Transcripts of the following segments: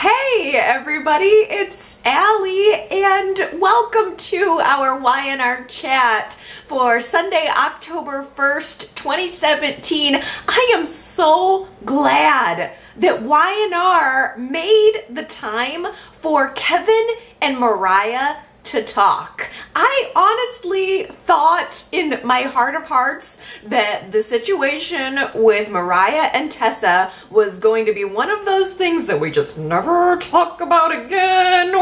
Hey everybody, it's Allie and welcome to our Y&R Chat for Sunday, October 1st, 2017. I am so glad that Y&R made the time for Kevin and Mariah to talk. I honestly thought in my heart of hearts that the situation with Mariah and Tessa was going to be one of those things that we just never talk about again.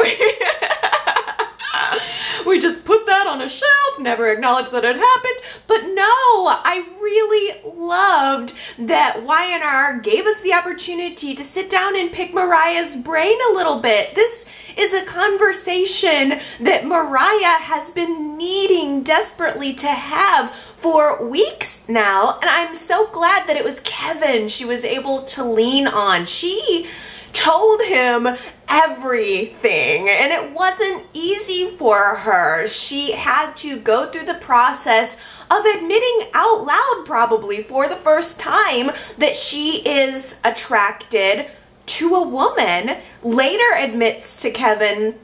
We just put that on a shelf, never acknowledged that it happened. But no, I really loved that Y&R gave us the opportunity to sit down and pick Mariah's brain a little bit. This is a conversation that Mariah has been needing desperately to have for weeks now, and I'm so glad that it was Kevin she was able to lean on. She told him everything, and it wasn't easy for her. She had to go through the process of admitting out loud, probably for the first time, that she is attracted to a woman. Later admits to Kevin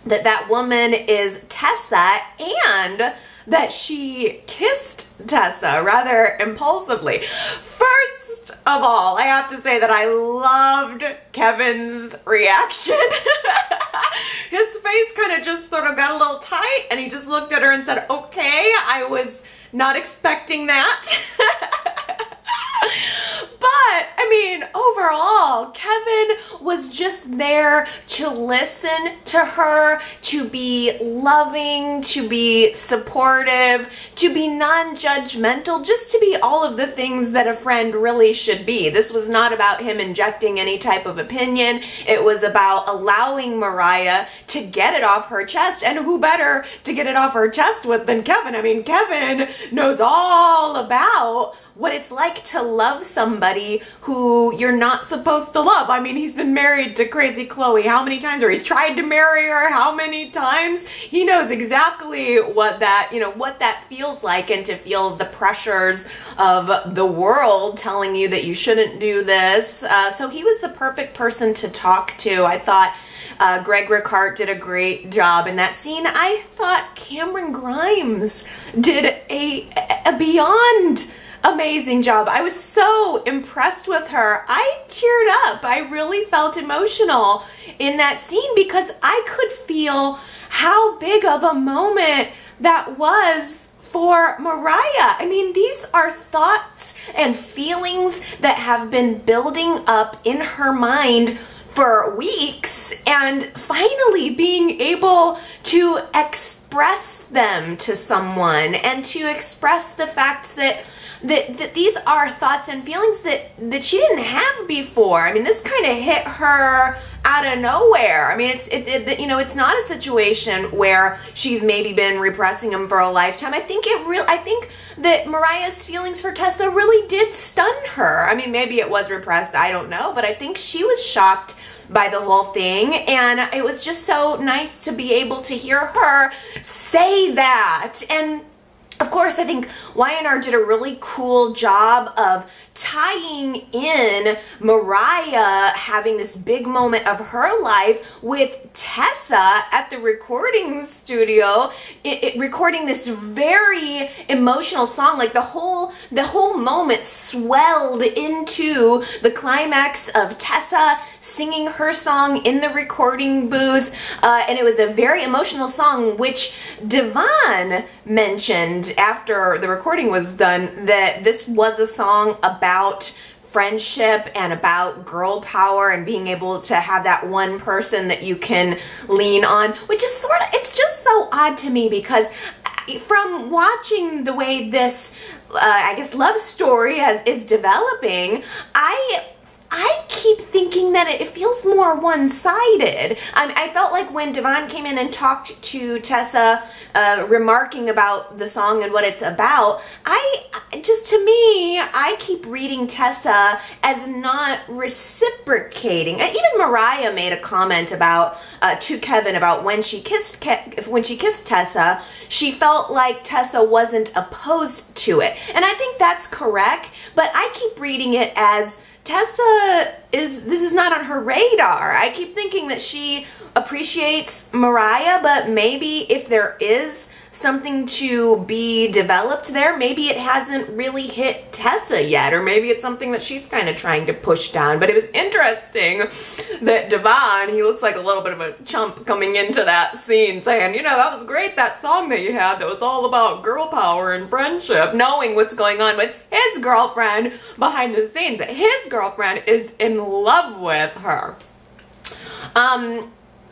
that that woman is Tessa and that she kissed Tessa rather impulsively. First of all, I have to say that I loved Kevin's reaction. His face kind of just sort of got a little tight and he just looked at her and said, okay, I was not expecting that. But, I mean, overall, Kevin was just there to listen to her, to be loving, to be supportive, to be non-judgmental, just to be all of the things that a friend really should be. This was not about him injecting any type of opinion. It was about allowing Mariah to get it off her chest, and who better to get it off her chest with than Kevin? I mean, Kevin knows all about what it's like to love somebody who you're not supposed to love. I mean, he's been married to Crazy Chloe how many times, or he's tried to marry her how many times. He knows exactly what that, what that feels like, and to feel the pressures of the world telling you that you shouldn't do this. So he was the perfect person to talk to. I thought Greg Ricart did a great job in that scene. I thought Cameron Grimes did a beyond amazing job. I was so impressed with her. I teared up. I really felt emotional in that scene because I could feel how big of a moment that was for Mariah. I mean, these are thoughts and feelings that have been building up in her mind for weeks, and finally being able to express them to someone and to express the fact that these are thoughts and feelings that she didn't have before. I mean, this kind of hit her out of nowhere. I mean, it's not a situation where she's maybe been repressing them for a lifetime. I think that Mariah's feelings for Tessa really did stun her. I mean, maybe it was repressed, I don't know, but I think she was shocked by the whole thing, and it was just so nice to be able to hear her say that. And of course, I think Y&R did a really cool job of tying in Mariah having this big moment of her life with Tessa at the recording studio, recording this very emotional song. Like the whole moment swelled into the climax of Tessa singing her song in the recording booth, and it was a very emotional song, which Devon mentioned after the recording was done, that this was a song about friendship and about girl power and being able to have that one person that you can lean on, which is it's just so odd to me because from watching the way this, I guess, love story is developing, I keep thinking that it feels more one-sided. I felt like when Devon came in and talked to Tessa, remarking about the song and what it's about, to me, I keep reading Tessa as not reciprocating. And even Mariah made a comment about to Kevin about when she kissed Tessa, she felt like Tessa wasn't opposed to it. And I think that's correct, but I keep reading it as Tessa this is not on her radar. I keep thinking that she appreciates Mariah, but maybe if there is something to be developed there, maybe it hasn't really hit Tessa yet, or maybe it's something that she's kind of trying to push down. But it was interesting that Devon, he looks like a little bit of a chump coming into that scene saying, you know, that was great, that song that you had that was all about girl power and friendship, knowing what's going on with his girlfriend behind the scenes, that his girlfriend is in love with her.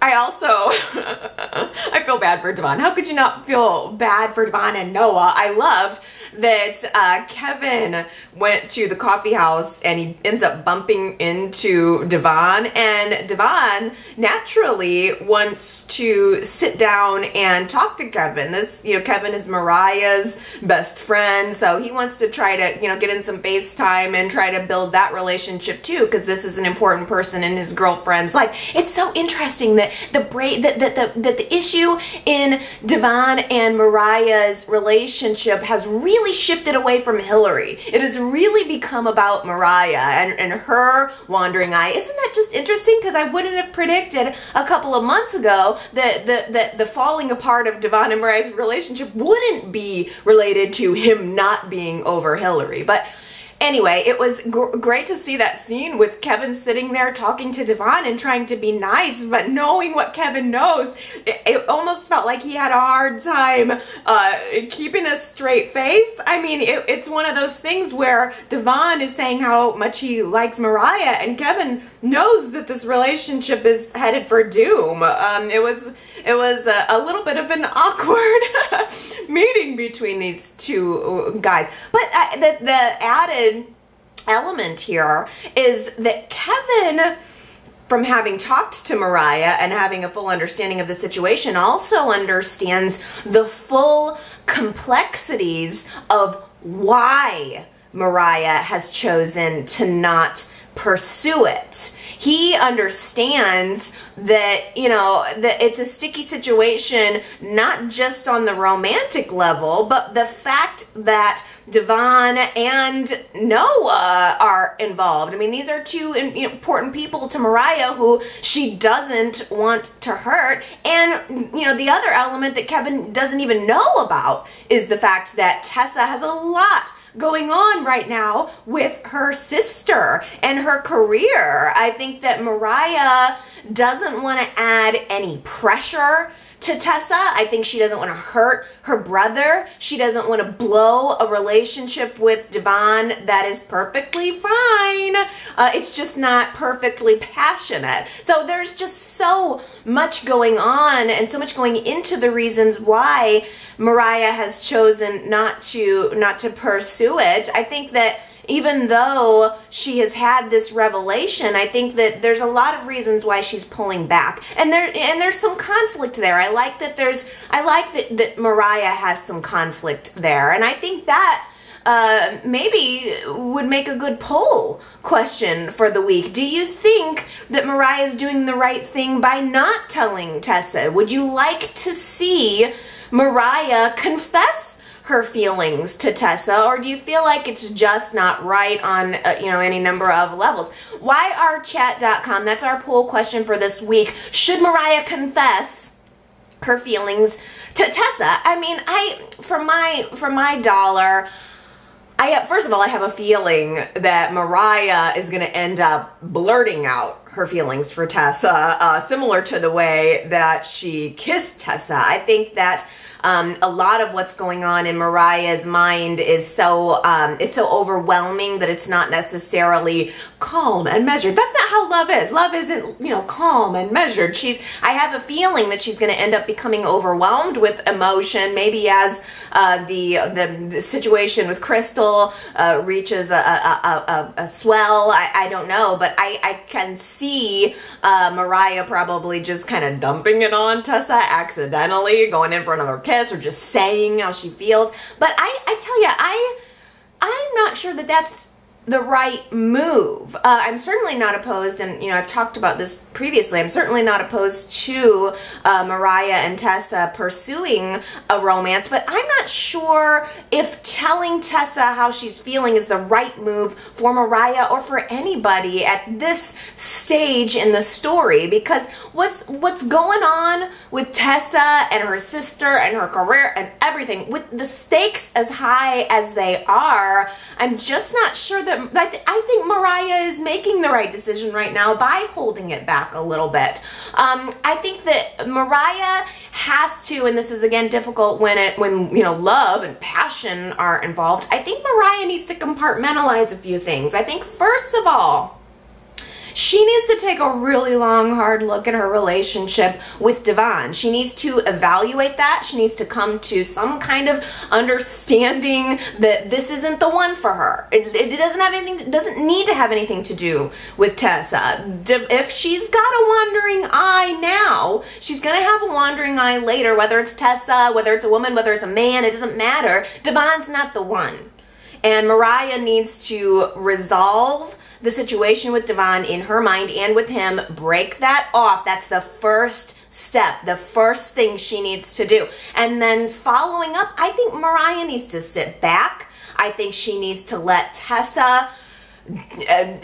I also, I feel bad for Devon. How could you not feel bad for Devon and Noah? I loved that Kevin went to the coffee house and he ends up bumping into Devon, and Devon naturally wants to sit down and talk to Kevin. This, you know, Kevin is Mariah's best friend, so he wants to try to, you know, get in some FaceTime and try to build that relationship too, because this is an important person in his girlfriend's life. It's so interesting that the issue in Devon and Mariah's relationship has really shifted away from Hillary. It has really become about Mariah and her wandering eye. Isn't that just interesting? Because I wouldn't have predicted a couple of months ago that the falling apart of Devon and Mariah's relationship wouldn't be related to him not being over Hillary. But anyway, it was great to see that scene with Kevin sitting there talking to Devon and trying to be nice, but knowing what Kevin knows, it almost felt like he had a hard time keeping a straight face. I mean, it's one of those things where Devon is saying how much he likes Mariah, and Kevin knows that this relationship is headed for doom. It was a little bit of an awkward meeting between these two guys. But the added element here is that Kevin, from having talked to Mariah and having a full understanding of the situation, also understands the full complexities of why Mariah has chosen to not pursue it. He understands that, you know, that it's a sticky situation, not just on the romantic level, but the fact that Devon and Noah are involved. I mean, these are two important people to Mariah who she doesn't want to hurt. And, you know, the other element that Kevin doesn't even know about is the fact that Tessa has a lot going on right now with her sister and her career. I think that Mariah doesn't want to add any pressure to Tessa. I think she doesn't want to hurt her brother. She doesn't want to blow a relationship with Devon that is perfectly fine. It's just not perfectly passionate. So there's just so much going on and so much going into the reasons why Mariah has chosen not to pursue it. I think that even though she has had this revelation, I think that there's a lot of reasons why she's pulling back, and there's some conflict there. I like that Mariah has some conflict there, and I think that maybe would make a good poll question for the week. Do you think that Mariah is doing the right thing by not telling Tessa? Would you like to see Mariah confess her feelings to Tessa, or do you feel like it's just not right on any number of levels? YRChat.com, that's our poll question for this week. Should Mariah confess her feelings to Tessa? I mean, for my dollar, first of all, I have a feeling that Mariah is going to end up blurting out her feelings for Tessa, similar to the way that she kissed Tessa. I think that a lot of what's going on in Mariah's mind is it's so overwhelming that it's not necessarily calm and measured. That's not how love is. Love isn't, calm and measured. I have a feeling that she's going to end up becoming overwhelmed with emotion, maybe as the situation with Crystal reaches a swell. I don't know, but I can see Mariah probably just kind of dumping it on Tessa accidentally, going in for another kiss, or just saying how she feels. But I tell you, I'm not sure that that's the right move. I'm certainly not opposed, and you know, I've talked about this previously, I'm certainly not opposed to Mariah and Tessa pursuing a romance, but I'm not sure if telling Tessa how she's feeling is the right move for Mariah or for anybody at this stage in the story, because what's going on with Tessa and her sister and her career and everything, with the stakes as high as they are, I'm just not sure that I think Mariah is making the right decision right now by holding it back a little bit. I think that Mariah has to, and this is again difficult when you know, love and passion are involved, I think Mariah needs to compartmentalize a few things. I think first of all, she needs to take a really long, hard look at her relationship with Devon. She needs to evaluate that. She needs to come to some kind of understanding that this isn't the one for her. It doesn't have anything, doesn't need to have anything to do with Tessa. If she's got a wandering eye now, she's gonna have a wandering eye later, whether it's Tessa, whether it's a woman, whether it's a man, it doesn't matter. Devon's not the one. And Mariah needs to resolve the situation with Devon in her mind and with him, break that off. That's the first step, the first thing she needs to do. And then following up, I think Mariah needs to sit back. I think she needs to let Tessa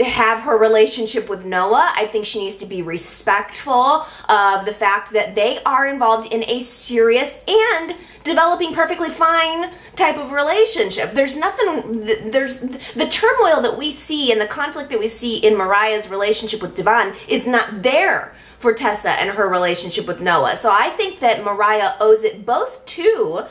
have her relationship with Noah. I think she needs to be respectful of the fact that they are involved in a serious and developing perfectly fine type of relationship. There's nothing, there's the turmoil that we see and the conflict that we see in Mariah's relationship with Devon is not there for Tessa and her relationship with Noah. So I think that Mariah owes it both to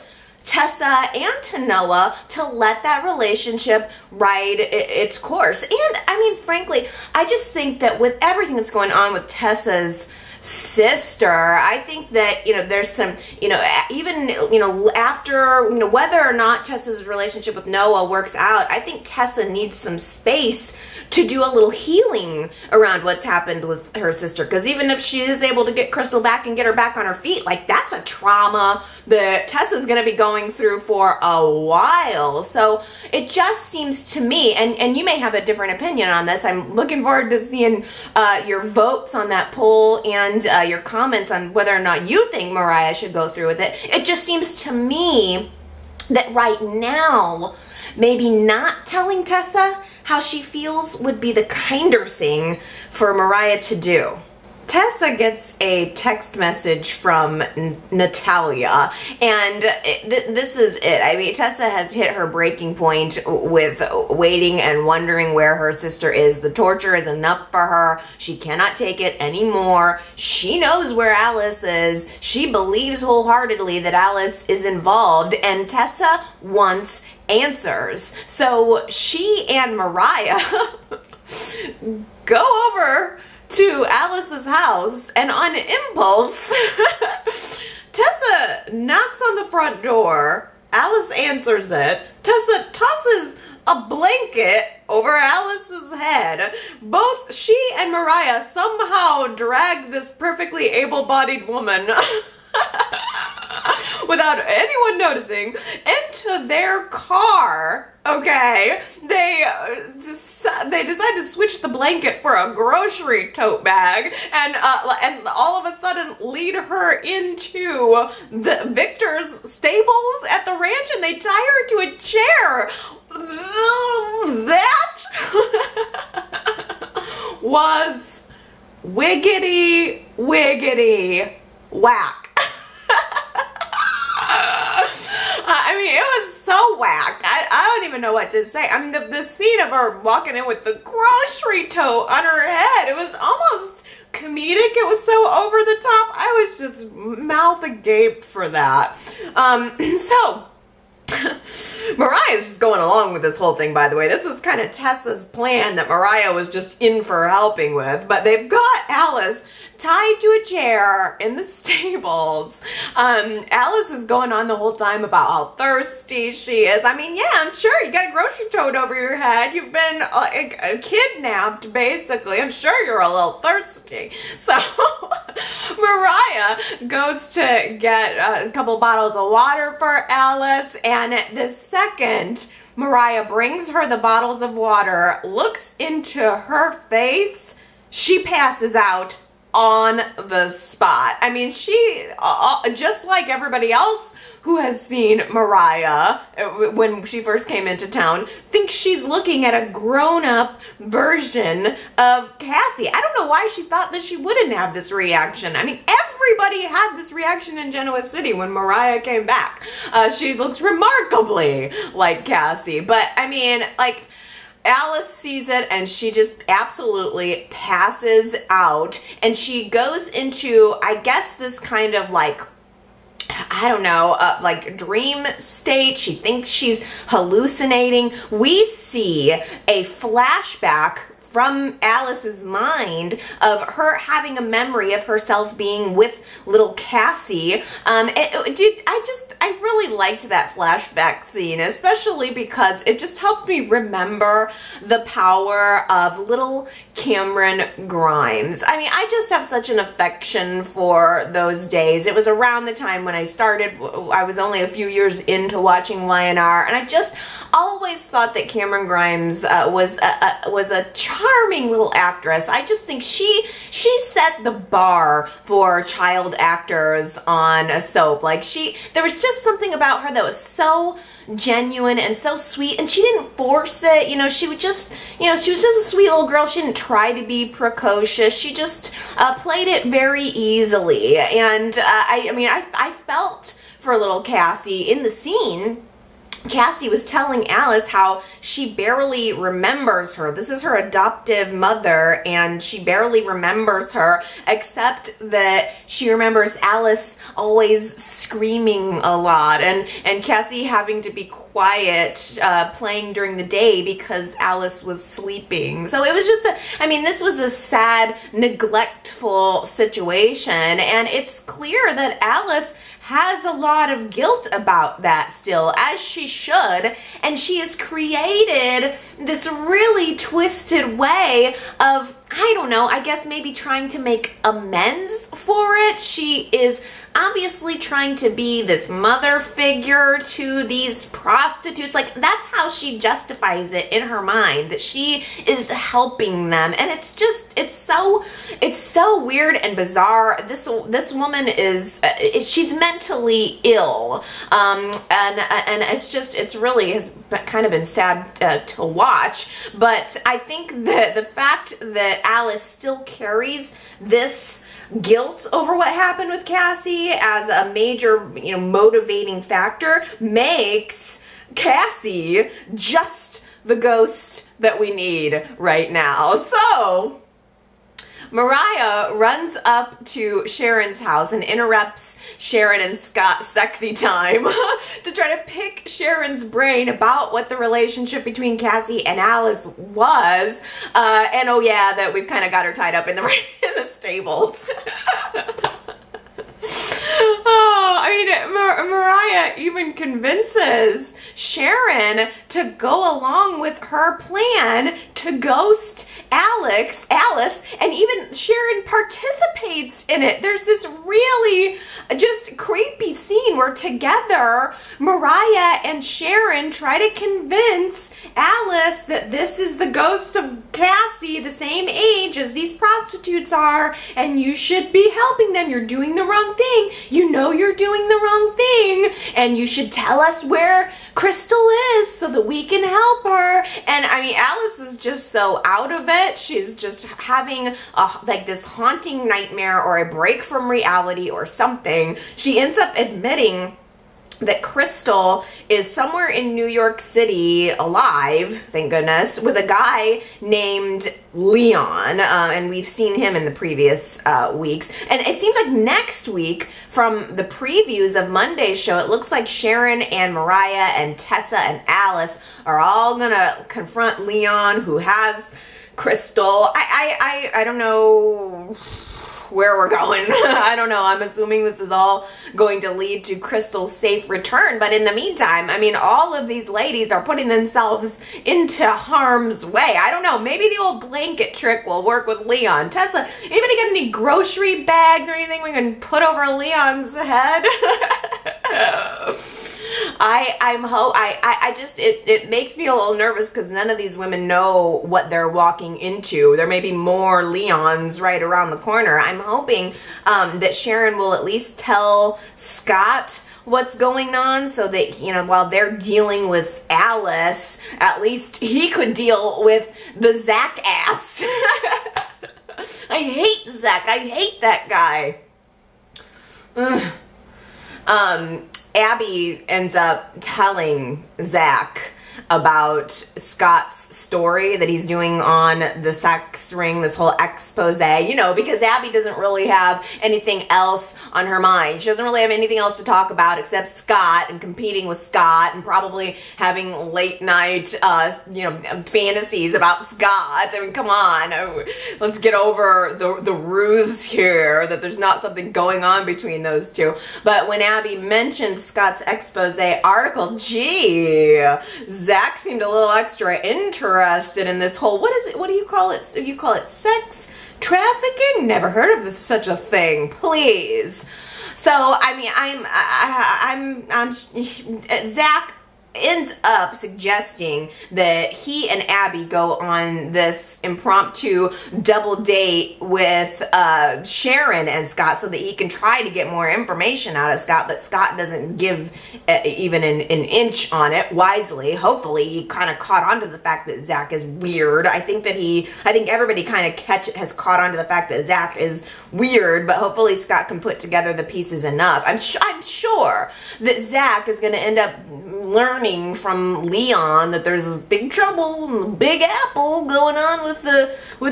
Tessa and to Noah to let that relationship ride its course. And I mean, frankly, I just think that with everything that's going on with Tessa's sister, I think that, you know, there's some, you know, even, you know, after, you know, whether or not Tessa's relationship with Noah works out, I think Tessa needs some space to do a little healing around what's happened with her sister. Because even if she is able to get Crystal back and get her back on her feet, like, that's a trauma that Tessa's going to be going through for a while. So it just seems to me, and you may have a different opinion on this, I'm looking forward to seeing your votes on that poll and your comments on whether or not you think Mariah should go through with it. It just seems to me that right now, maybe not telling Tessa how she feels would be the kinder thing for Mariah to do. Tessa gets a text message from Natalia, and this is it. I mean, Tessa has hit her breaking point with waiting and wondering where her sister is. The torture is enough for her. She cannot take it anymore. She knows where Alice is. She believes wholeheartedly that Alice is involved, and Tessa wants answers. So she and Mariah go over to Alice's house, and on impulse, Tessa knocks on the front door. Alice answers it. Tessa tosses a blanket over Alice's head. Both she and Mariah somehow drag this perfectly able-bodied woman without anyone noticing into their car. Okay, they decide to switch the blanket for a grocery tote bag, and all of a sudden lead her into the Victor's stables at the ranch, and they tie her to a chair. That was wiggity whack. I mean, it was so whack. I don't even know what to say. I mean, the scene of her walking in with the grocery tote on her head, it was almost comedic. It was so over the top. I was just mouth agape for that. So Mariah's just going along with this whole thing, by the way. This was kind of Tessa's plan that Mariah was just in for helping with, but they've got Alice tied to a chair in the stables. Alice is going on the whole time about how thirsty she is. I mean, yeah, I'm sure you got a grocery tote over your head. You've been kidnapped, basically. I'm sure you're a little thirsty. So Mariah goes to get a couple bottles of water for Alice, and the second Mariah brings her the bottles of water, looks into her face, she passes out on the spot. I mean, she, just like everybody else who has seen Mariah when she first came into town, thinks she's looking at a grown-up version of Cassie. I don't know why she thought that she wouldn't have this reaction. I mean, everybody had this reaction in Genoa City when Mariah came back. She looks remarkably like Cassie, but I mean, like, Alice sees it and she just absolutely passes out, and she goes into, I guess, this kind of like, I don't know, like dream state. She thinks she's hallucinating. We see a flashback from Alice's mind of her having a memory of herself being with little Cassie. I really liked that flashback scene, especially because it just helped me remember the power of little Cameron Grimes. I mean, I just have such an affection for those days. It was around the time when I started. I was only a few years into watching Y&R, and I just always thought that Cameron Grimes was a charming little actress. I just think she set the bar for child actors on a soap. Like, there was just something about her that was so genuine and so sweet, and she didn't force it. You know, she was just a sweet little girl. She didn't try to be precocious. She just played it very easily, and I felt for little Cassie in the scene. Cassie was telling Alice how she barely remembers her. This is her adoptive mother, and she barely remembers her, except that she remembers Alice always screaming a lot, and Cassie having to be quiet playing during the day because Alice was sleeping. So it was just this was a sad, neglectful situation, and it's clear that Alice has a lot of guilt about that still, as she should, and she has created this really twisted way of, I don't know, I guess maybe trying to make amends for it. She is obviously trying to be this mother figure to these prostitutes. Like, that's how she justifies it in her mind, that she is helping them. And it's just, it's so weird and bizarre. This woman she's mentally ill. And it's really has kind of been sad to watch. But I think that the fact that Alice still carries this guilt over what happened with Cassie as a major, motivating factor makes Cassie just the ghost that we need right now. So Mariah runs up to Sharon's house and interrupts Sharon and Scott's sexy time to try to pick Sharon's brain about what the relationship between Cassie and Alice was. And oh yeah, that we've kind of got her tied up in the stables. Oh, I mean, Mariah even convinces Sharon to go along with her plan to ghost Alice, and even Sharon participates in it. There's this really just creepy scene where together Mariah and Sharon try to convince Alice that this is the ghost of Cassie, the same age as these prostitutes are, and you should be helping them. You're doing the wrong thing. You know you're doing the wrong thing, and you should tell us where Crystal is so that we can help her. And I mean, Alice is just so out of it. She's just having like this haunting nightmare or a break from reality or something. She ends up admitting that Crystal is somewhere in New York City alive, thank goodness, with a guy named Leon, and we've seen him in the previous weeks. And it seems like next week, from the previews of Monday's show, it looks like Sharon and Mariah and Tessa and Alice are all gonna confront Leon, who has Crystal. I don't know where we're going. I don't know. I'm assuming this is all going to lead to Crystal's safe return. But in the meantime, I mean, all of these ladies are putting themselves into harm's way. I don't know. Maybe the old blanket trick will work with Leon. Tessa, anybody got any grocery bags or anything we can put over Leon's head? It makes me a little nervous because none of these women know what they're walking into. There may be more Leons right around the corner. I'm hoping that Sharon will at least tell Scott what's going on so that, you know, while they're dealing with Alice, at least he could deal with the Zach ass. I hate Zach. I hate that guy. Abby ends up telling Zach about Scott's story that he's doing on the sex ring, this whole expose, you know, because Abby doesn't really have anything else on her mind. She doesn't really have anything else to talk about except Scott and competing with Scott and probably having late night, you know, fantasies about Scott. I mean, come on, let's get over the ruse here that there's not something going on between those two. But when Abby mentioned Scott's expose article, gee, Zach seemed a little extra interested in this whole, what is it, what do you call it? You call it sex trafficking? Never heard of such a thing, please. So, I mean, Zach ends up suggesting that he and Abby go on this impromptu double date with Sharon and Scott so that he can try to get more information out of Scott, but Scott doesn't give even an inch on it wisely. Hopefully he kind of caught on to the fact that Zach is weird. I think everybody kind of has caught on to the fact that Zach is weird, but hopefully Scott can put together the pieces enough. I'm sure that Zach is going to end up learning from Leon that there's this big trouble, big apple going on with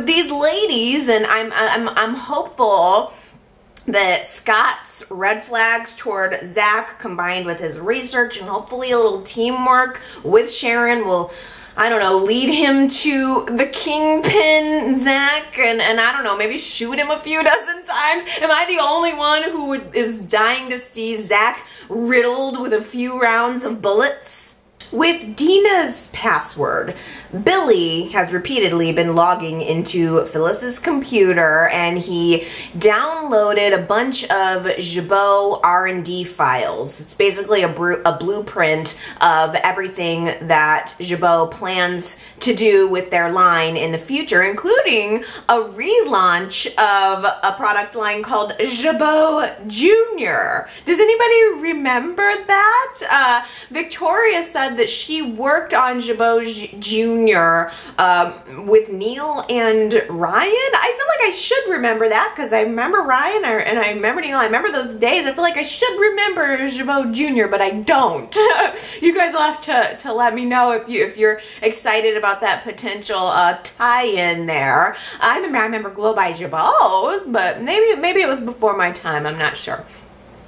these ladies, and I'm hopeful that Scott's red flags toward Zach combined with his research and hopefully a little teamwork with Sharon will, I don't know, lead him to the kingpin, Zach, and I don't know, maybe shoot him a few dozen times. Am I the only one who is dying to see Zach riddled with a few rounds of bullets? With Dina's password, Billy has repeatedly been logging into Phyllis's computer and he downloaded a bunch of Jabot R&D files. It's basically a blueprint of everything that Jabot plans to do with their line in the future, including a relaunch of a product line called Jabot Jr. Does anybody remember that? Victoria said that she worked on Jabot Jr. With Neil and Ryan. I feel like I should remember that because I remember Ryan and I remember Neil. I remember those days. I feel like I should remember Jabot Jr., but I don't. You guys will have to let me know if you're excited about that potential tie-in there. I remember Glow by Jabot, but maybe it was before my time. I'm not sure.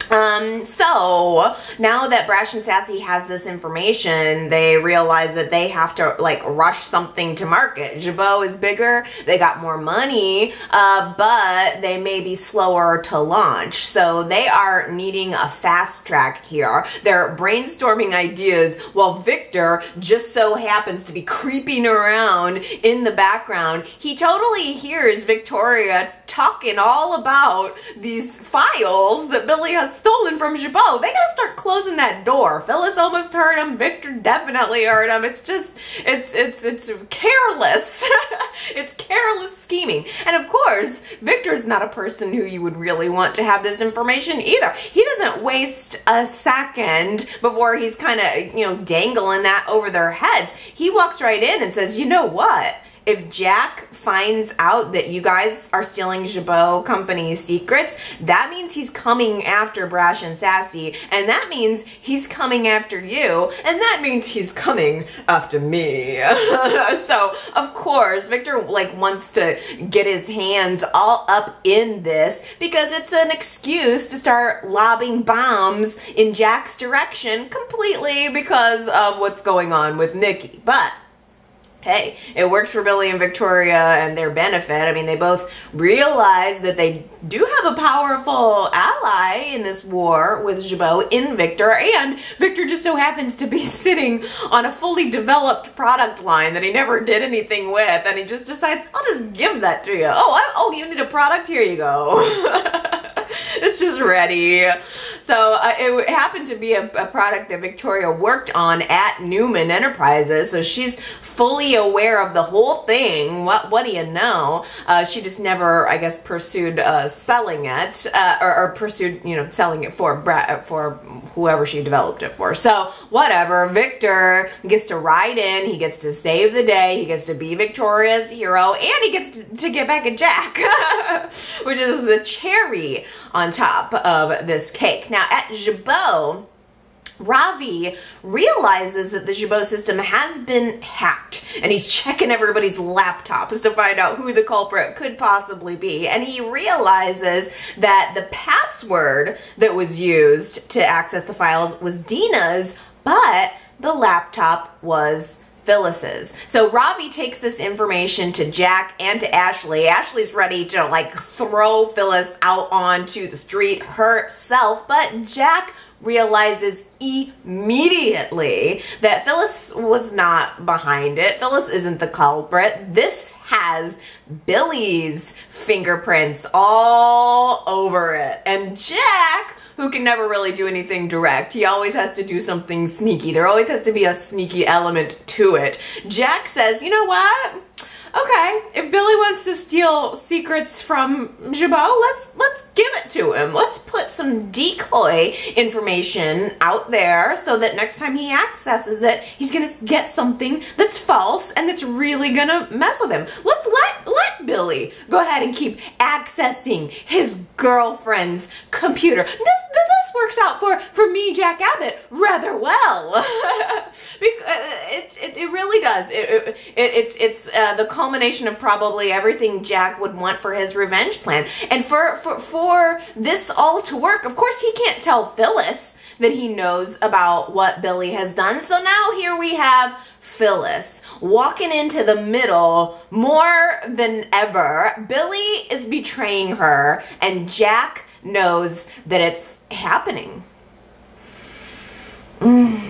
So now that Brash and Sassy has this information, they realize that they have to like rush something to market. Jabot is bigger, they got more money, but they may be slower to launch. So they are needing a fast track here. They're brainstorming ideas while Victor just so happens to be creeping around in the background. He totally hears Victoria talking all about these files that Billy has stolen from Jabot. They gotta start closing that door. Phyllis almost heard him. Victor definitely heard him. It's just, it's careless. It's careless scheming. And of course, Victor's not a person who you would really want to have this information either. He doesn't waste a second before he's kind of, you know, dangling that over their heads. He walks right in and says, you know what? If Jack finds out that you guys are stealing Jabot Company's secrets, that means he's coming after Brash and Sassy, and that means he's coming after you, and that means he's coming after me. So, of course, Victor like wants to get his hands all up in this because it's an excuse to start lobbing bombs in Jack's direction completely because of what's going on with Nikki. But hey, it works for Billy and Victoria and their benefit. I mean, they both realize that they do have a powerful ally in this war with Jabot in Victor, and Victor just so happens to be sitting on a fully developed product line that he never did anything with, and he just decides, I'll just give that to you. Oh, you need a product? Here you go. It's just ready. So it happened to be a product that Victoria worked on at Newman Enterprises, so she's fully aware of the whole thing. What do you know? She just never, I guess, pursued selling it, or pursued, you know, selling it for whoever she developed it for. So whatever, Victor gets to ride in, he gets to save the day, he gets to be Victoria's hero, and he gets to get back at Jack, which is the cherry on top of this cake. Now at Jabot, Ravi realizes that the Jabot system has been hacked, and he's checking everybody's laptops to find out who the culprit could possibly be. And he realizes that the password that was used to access the files was Dina's, but the laptop was Phyllis's. So Ravi takes this information to Jack and to Ashley. Ashley's ready to like throw Phyllis out onto the street herself, but Jack realizes immediately that Phyllis was not behind it. Phyllis isn't the culprit. This has Billy's fingerprints all over it. And Jack, who can never really do anything direct, he always has to do something sneaky. There always has to be a sneaky element to it. Jack says, you know what? Okay, if Billy wants to steal secrets from Jabot, let's give it to him. Let's put some decoy information out there so that next time he accesses it, he's gonna get something that's false and that's really gonna mess with him. Let's let Billy go ahead and keep accessing his girlfriend's computer. This works out for me, Jack Abbott, rather well. It really does. It's the culmination of probably everything Jack would want for his revenge plan. And for this all to work, of course he can't tell Phyllis that he knows about what Billy has done. So now here we have Phyllis walking into the middle more than ever. Billy is betraying her, and Jack knows that it's happening. Ugh,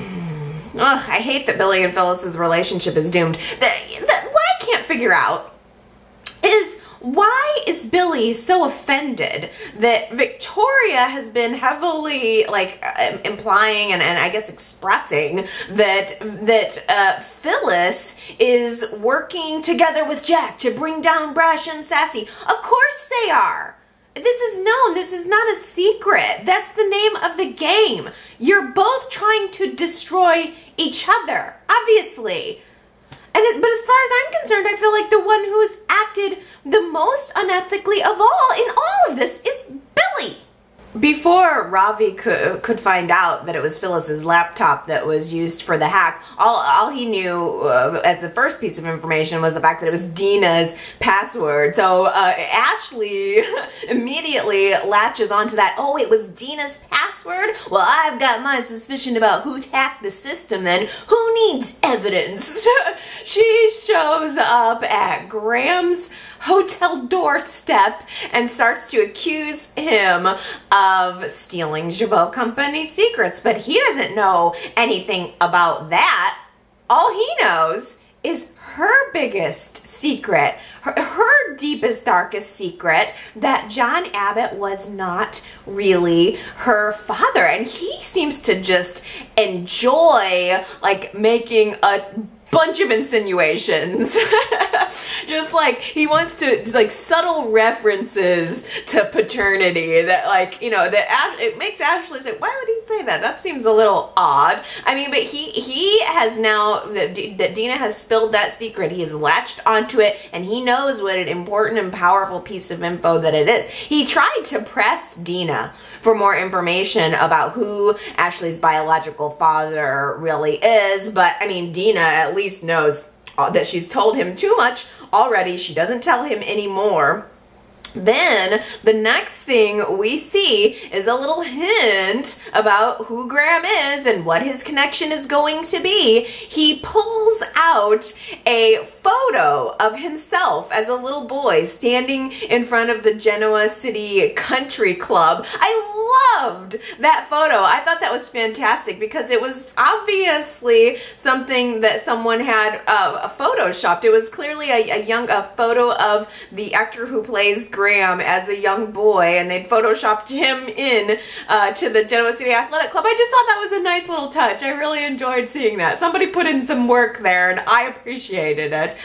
I hate that Billy and Phyllis's relationship is doomed. What I can't figure out is, why is Billy so offended that Victoria has been heavily like implying and I guess expressing that Phyllis is working together with Jack to bring down Brash and Sassy? Of course they are. This is known. This is not a secret. That's the name of the game. You're both trying to destroy each other, obviously. But as far as I'm concerned, I feel like the one who has acted the most unethically of all in all of this is Billy. Before Ravi could find out that it was Phyllis's laptop that was used for the hack, all he knew as the first piece of information was the fact that it was Dina's password. So Ashley immediately latches onto that. Oh, it was Dina's password? Well, I've got my suspicion about who hacked the system then. Who needs evidence? She shows up at Graham's hotel doorstep and starts to accuse him of stealing Jabot Company's secrets, but he doesn't know anything about that. All he knows is her biggest secret, her deepest, darkest secret, that John Abbott was not really her father. And he seems to just enjoy like making a bunch of insinuations. Just like he wants to, like, subtle references to paternity that, like, you know, that it makes Ashley say, why would he say that? That seems a little odd. I mean, but he has now, that Dina has spilled that secret. He has latched onto it, and he knows what an important and powerful piece of info that it is. He tried to press Dina for more information about who Ashley's biological father really is, but I mean, Dina at least knows that she's told him too much already. She doesn't tell him anymore. Then the next thing we see is a little hint about who Graham is and what his connection is going to be. He pulls out a photo of himself as a little boy standing in front of the Genoa City Country Club. I loved that photo. I thought that was fantastic because it was obviously something that someone had photoshopped. It was clearly a photo of the actor who plays Graham Graham as a young boy, and they'd photoshopped him in to the Genoa City Athletic Club. I just thought that was a nice little touch. I really enjoyed seeing that. Somebody put in some work there, and I appreciated it.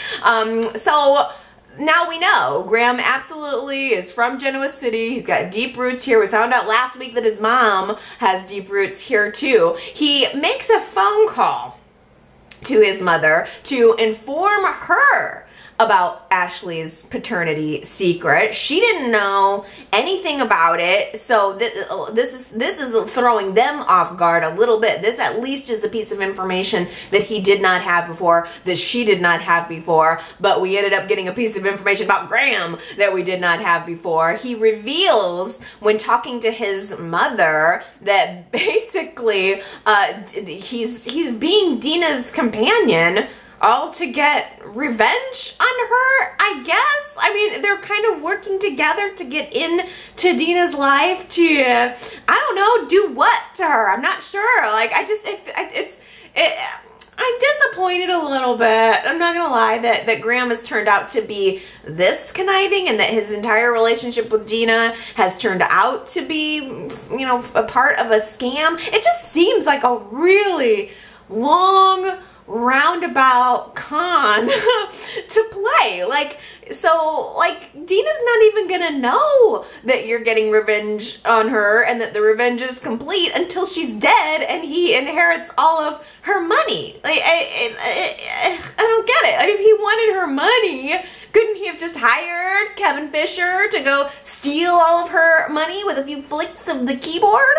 So now we know Graham absolutely is from Genoa City. He's got deep roots here. We found out last week that his mom has deep roots here too. He makes a phone call to his mother to inform her about Ashley's paternity secret. She didn't know anything about it, so this is throwing them off guard a little bit. This at least is a piece of information that he did not have before, that she did not have before, but we ended up getting a piece of information about Graham that we did not have before. He reveals when talking to his mother that basically he's being Dina's companion all to get revenge on her, I guess. I mean, they're kind of working together to get into Dina's life to, I don't know, do what to her? I'm not sure. Like, I'm disappointed a little bit. I'm not gonna lie that Graham has turned out to be this conniving, and that his entire relationship with Dina has turned out to be, you know, a part of a scam. It just seems like a really long roundabout con to play. Like, so, like, Dina's not even gonna know that you're getting revenge on her and that the revenge is complete until she's dead and he inherits all of her money. Like, I don't get it. If he wanted her money, couldn't he have just hired Kevin Fisher to go steal all of her money with a few flicks of the keyboard?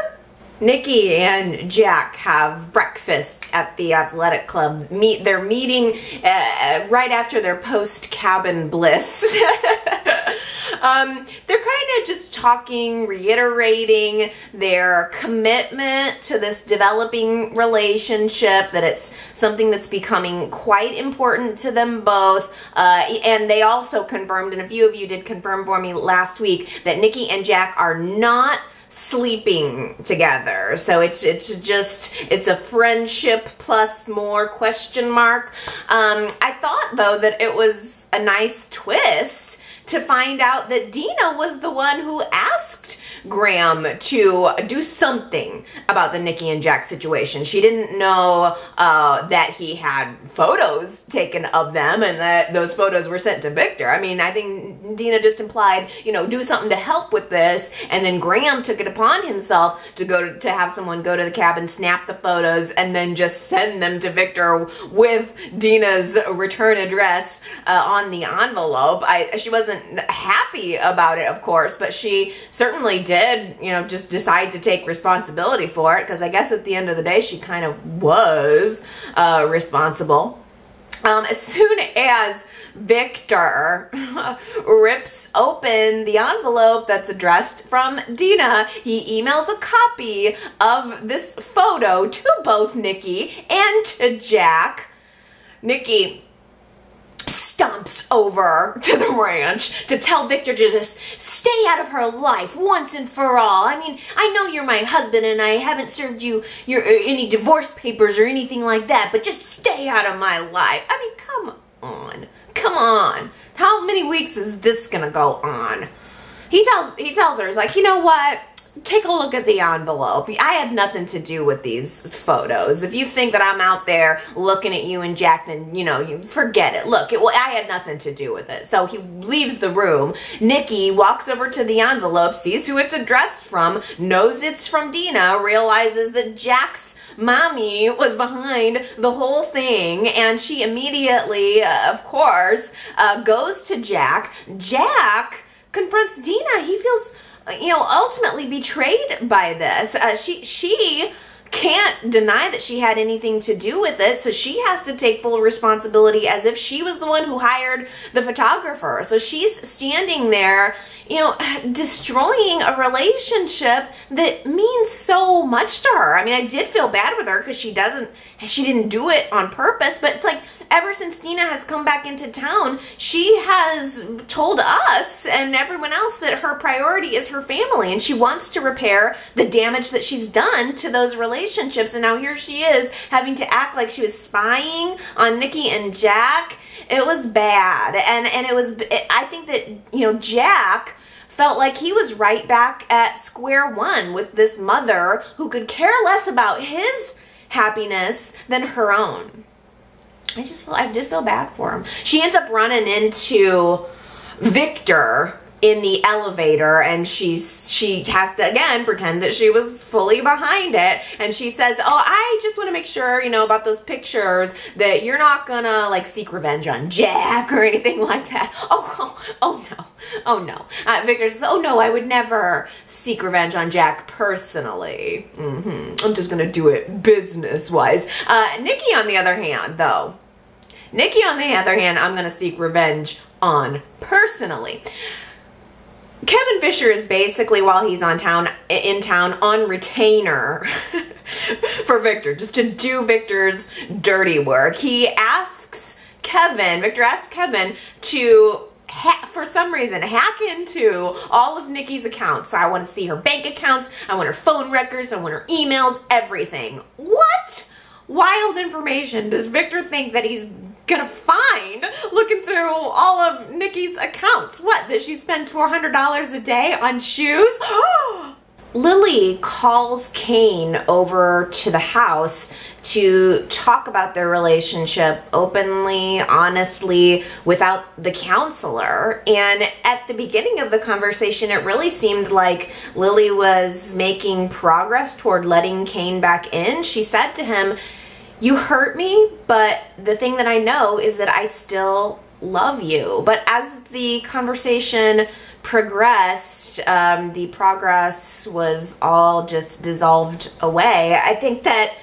Nikki and Jack have breakfast at the athletic club. They're meeting right after their post-cabin bliss. They're kind of just talking, reiterating their commitment to this developing relationship, that it's something that's becoming quite important to them both. And they also confirmed, and a few of you did confirm for me last week, that Nikki and Jack are not sleeping together. So it's a friendship plus more question mark. I thought though that it was a nice twist to find out that Dina was the one who asked Graham to do something about the Nikki and Jack situation. She didn't know that he had photos taken of them and that those photos were sent to Victor. I mean, I think Dina just implied, you know, do something to help with this, and then Graham took it upon himself to have someone go to the cabin, snap the photos, and then just send them to Victor with Dina's return address on the envelope. She wasn't happy about it, of course, but she certainly did, you know, just decide to take responsibility for it, because I guess at the end of the day, she kind of was responsible. As soon as Victor rips open the envelope that's addressed from Dina, he emails a copy of this photo to both Nikki and to Jack. Nikki stomps over to the ranch to tell Victor to just stay out of her life once and for all. I mean, I know you're my husband and I haven't served you any divorce papers or anything like that, but just stay out of my life. I mean, come on. Come on. How many weeks is this gonna go on? He tells her, he's like, you know what? Take a look at the envelope. I had nothing to do with these photos. If you think that I'm out there looking at you and Jack, then, you know, you forget it. Look, I had nothing to do with it. So he leaves the room. Nikki walks over to the envelope, sees who it's addressed from, knows it's from Dina, realizes that Jack's mommy was behind the whole thing, and she immediately, of course, goes to Jack. Jack confronts Dina. He feels, you know, ultimately betrayed by this. She can't deny that she had anything to do with it, so she has to take full responsibility as if she was the one who hired the photographer. So she's standing there, you know, destroying a relationship that means so much to her. I mean, I did feel bad with her because she didn't do it on purpose, but it's like ever since Dina has come back into town, she has told us and everyone else that her priority is her family, and she wants to repair the damage that she's done to those relationships. And now here she is having to act like she was spying on Nikki and Jack. It was bad. And I think that, you know, Jack felt like he was right back at square one with this mother who could care less about his happiness than her own. I did feel bad for him. She ends up running into Victor in the elevator, and she has to again pretend that she was fully behind it, and she says, oh, I just want to make sure, you know, about those pictures, that you're not gonna like seek revenge on Jack or anything like that. Oh no. Victor says, oh no, I would never seek revenge on Jack personally. I'm just gonna do it business wise. Nikki on the other hand, I'm gonna seek revenge on personally. Kevin Fisher is basically, while he's in town on retainer for Victor, just to do Victor's dirty work. Victor asks Kevin to for some reason hack into all of Nikki's accounts. So I want to see her bank accounts, I want her phone records, I want her emails, everything. What wild information does Victor think that he's gonna find looking through all of Nikki's accounts? What, that she spends $400 a day on shoes? Lily calls Kane over to the house to talk about their relationship openly, honestly, without the counselor. And at the beginning of the conversation, it really seemed like Lily was making progress toward letting Kane back in. She said to him, you hurt me, but the thing that I know is that I still love you. But as the conversation progressed, the progress was all just dissolved away. I think that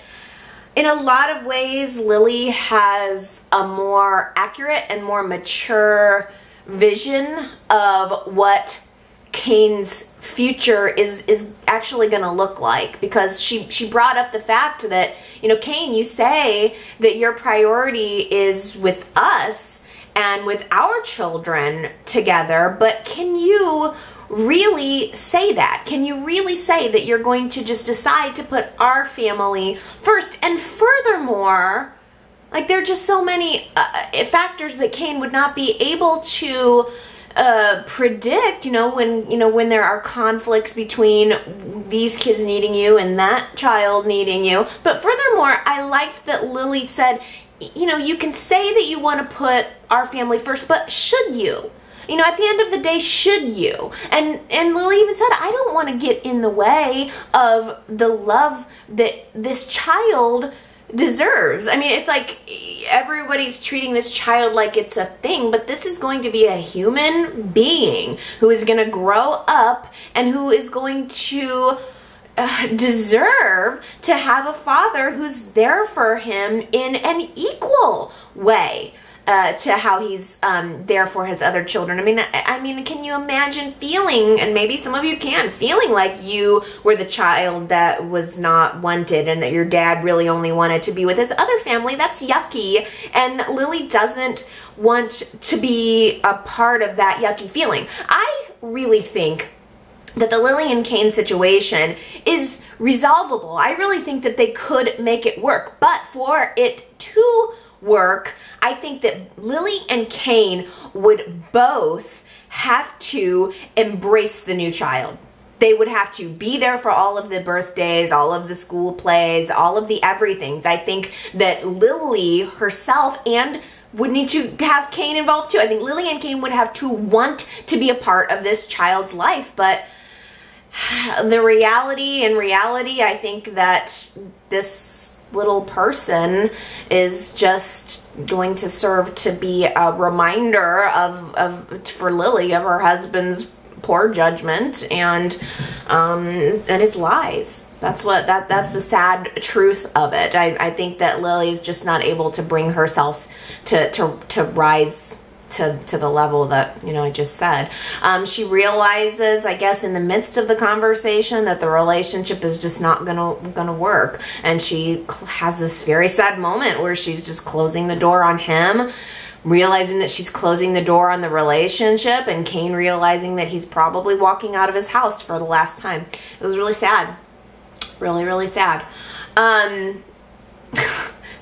in a lot of ways, Lily has a more accurate and more mature vision of what Kane's future is actually going to look like, because she brought up the fact that, you know, Kane, you say that your priority is with us and with our children together, but can you really say that? Can you really say that you're going to just decide to put our family first? And furthermore, like, there are just so many factors that Kane would not be able to predict, when there are conflicts between these kids needing you and that child needing you. But furthermore, I liked that Lily said, you can say that you want to put our family first, but should you? At the end of the day, should you? And Lily even said, I don't want to get in the way of the love that this child deserves. I mean, it's like everybody's treating this child like it's a thing, but this is going to be a human being who is going to grow up and who is going to deserve to have a father who's there for him in an equal way to how he's there for his other children. I mean, can you imagine feeling, and maybe some of you can, feeling like you were the child that was not wanted and that your dad really only wanted to be with his other family? That's yucky, and Lily doesn't want to be a part of that yucky feeling. I really think that the Lily and Kane situation is resolvable. I really think that they could make it work, but for it to work, I think that Lily and Kane would both have to embrace the new child. They would have to be there for all of the birthdays, all of the school plays, all of the everythings. I think that Lily herself and would need to have Kane involved too. I think Lily and Kane would have to want to be a part of this child's life, but the reality, I think that this little person is just going to serve to be a reminder for Lily of her husband's poor judgment and his lies. That's the sad truth of it. I think that Lily is just not able to bring herself to rise to the level that, I just said. She realizes, I guess, in the midst of the conversation that the relationship is just not gonna work, and she has this very sad moment where she's just closing the door on him, realizing that she's closing the door on the relationship, and Kane realizing that he's probably walking out of his house for the last time. It was really sad. Really, really sad.